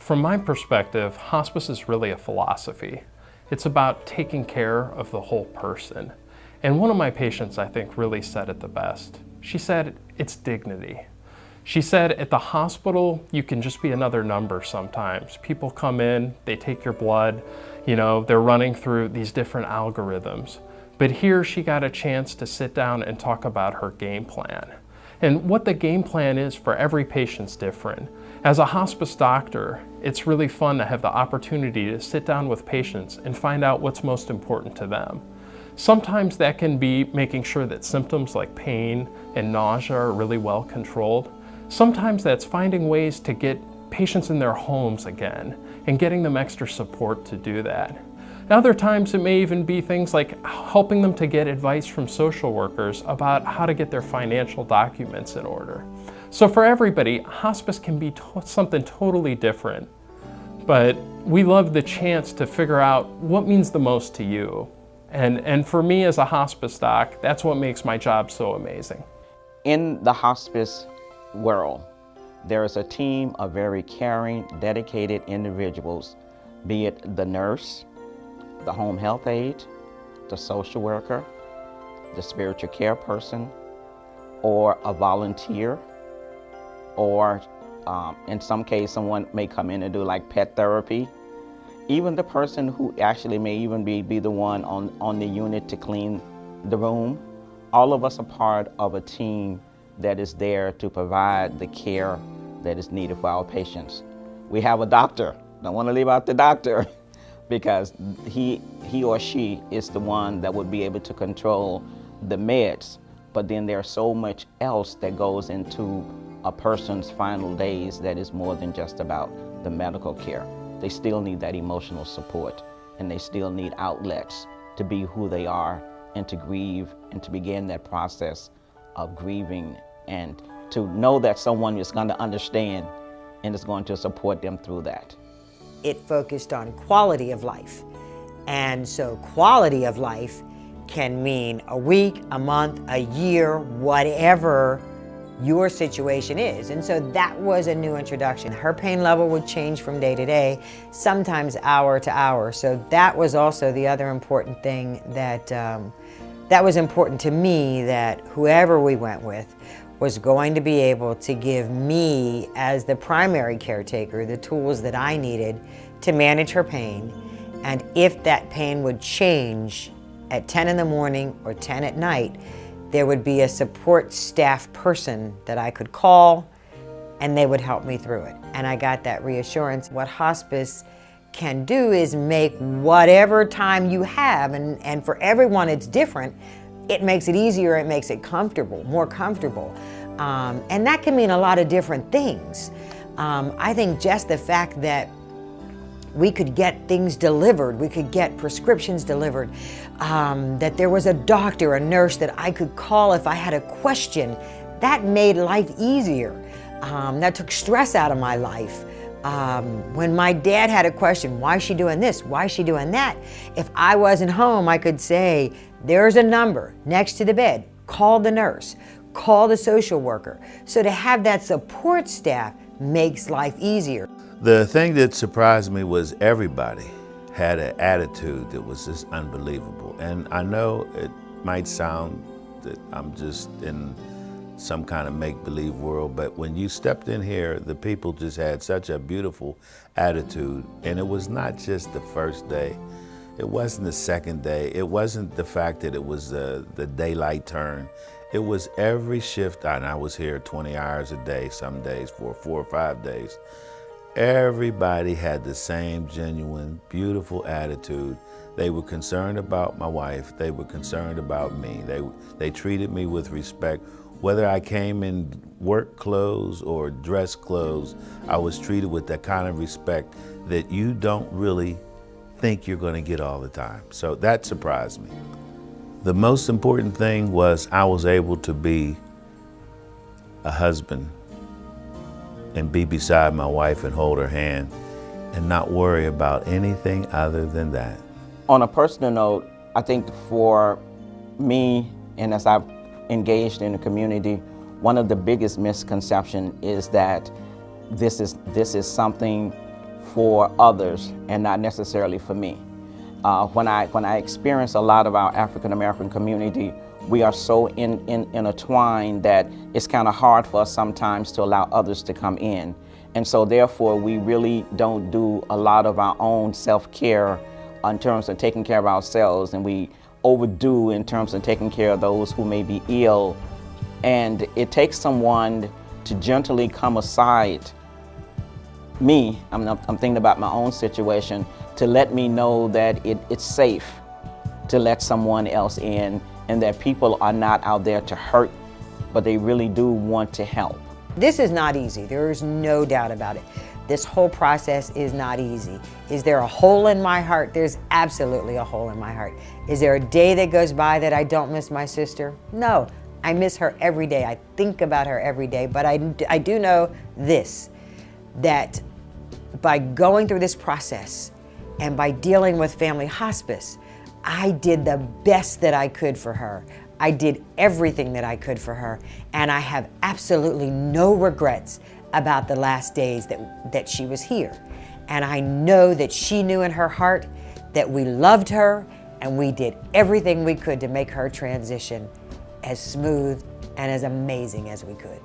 From my perspective, hospice is really a philosophy. It's about taking care of the whole person. And one of my patients, I think, really said it the best. She said, it's dignity. She said, at the hospital, you can just be another number sometimes. People come in, they take your blood, they're running through these different algorithms. But here she got a chance to sit down and talk about her game plan. And what the game plan is for every patient's different. As a hospice doctor, it's really fun to have the opportunity to sit down with patients and find out what's most important to them. Sometimes that can be making sure that symptoms like pain and nausea are really well controlled. Sometimes that's finding ways to get patients in their homes again and getting them extra support to do that. Other times it may even be things like helping them to get advice from social workers about how to get their financial documents in order. So for everybody, hospice can be something totally different, but we love the chance to figure out what means the most to you. And for me as a hospice doc, that's what makes my job so amazing. In the hospice world, there is a team of very caring, dedicated individuals, be it the nurse, the home health aide, the social worker, the spiritual care person, or a volunteer, or in some case, someone may come in and do like pet therapy. Even the person who actually may even be the one on the unit to clean the room. All of us are part of a team that is there to provide the care that is needed for our patients. We have a doctor. Don't want to leave out the doctor because he or she is the one that would be able to control the meds. But then there's so much else that goes into a person's final days that is more than just about the medical care. They still need that emotional support, and they still need outlets to be who they are and to grieve and to begin that process of grieving and to know that someone is going to understand and is going to support them through that. It focused on quality of life. And so quality of life can mean a week, a month, a year, whatever your situation is. And so that was a new introduction. Her pain level would change from day to day, sometimes hour to hour. So that was also the other important thing that was important to me, that whoever we went with was going to be able to give me, as the primary caretaker, the tools that I needed to manage her pain. And if that pain would change at 10 in the morning or 10 at night, there would be a support staff person that I could call and they would help me through it. And I got that reassurance. What hospice can do is make whatever time you have, and for everyone it's different, it makes it easier, it makes it comfortable, more comfortable. And that can mean a lot of different things. I think just the fact that we could get things delivered, we could get prescriptions delivered, that there was a doctor, a nurse that I could call if I had a question, that made life easier. That took stress out of my life. When my dad had a question, why is she doing this? Why is she doing that? If I wasn't home, I could say, there's a number next to the bed. Call the nurse, call the social worker. So to have that support staff makes life easier. The thing that surprised me was everybody had an attitude that was just unbelievable. And I know it might sound that I'm just in some kind of make-believe world, but when you stepped in here, the people just had such a beautiful attitude. And it was not just the first day. It wasn't the second day. It wasn't the fact that it was the daylight turn. It was every shift, and I was here 20 hours a day, some days for 4 or 5 days. Everybody had the same genuine, beautiful attitude. They were concerned about my wife. They were concerned about me. They treated me with respect. Whether I came in work clothes or dress clothes, I was treated with that kind of respect that you don't really think you're going to get all the time. So that surprised me. The most important thing was I was able to be a husband and be beside my wife and hold her hand and not worry about anything other than that. On a personal note, I think for me, and as I've engaged in the community, one of the biggest misconceptions is that this is something for others and not necessarily for me. When I experience a lot of our African American community, we are so intertwined that it's kind of hard for us sometimes to allow others to come in. And so therefore we really don't do a lot of our own self-care in terms of taking care of ourselves, and we overdo in terms of taking care of those who may be ill. And it takes someone to gently come aside me, I'm thinking about my own situation, to let me know that it's safe to let someone else in, and that people are not out there to hurt, but they really do want to help. This is not easy. There is no doubt about it. This whole process is not easy. Is there a hole in my heart? There's absolutely a hole in my heart. Is there a day that goes by that I don't miss my sister? No, I miss her every day. I think about her every day, but I do know this, that by going through this process and by dealing with family hospice, I did the best that I could for her. I did everything that I could for her, and I have absolutely no regrets about the last days that she was here. And I know that she knew in her heart that we loved her, and we did everything we could to make her transition as smooth and as amazing as we could.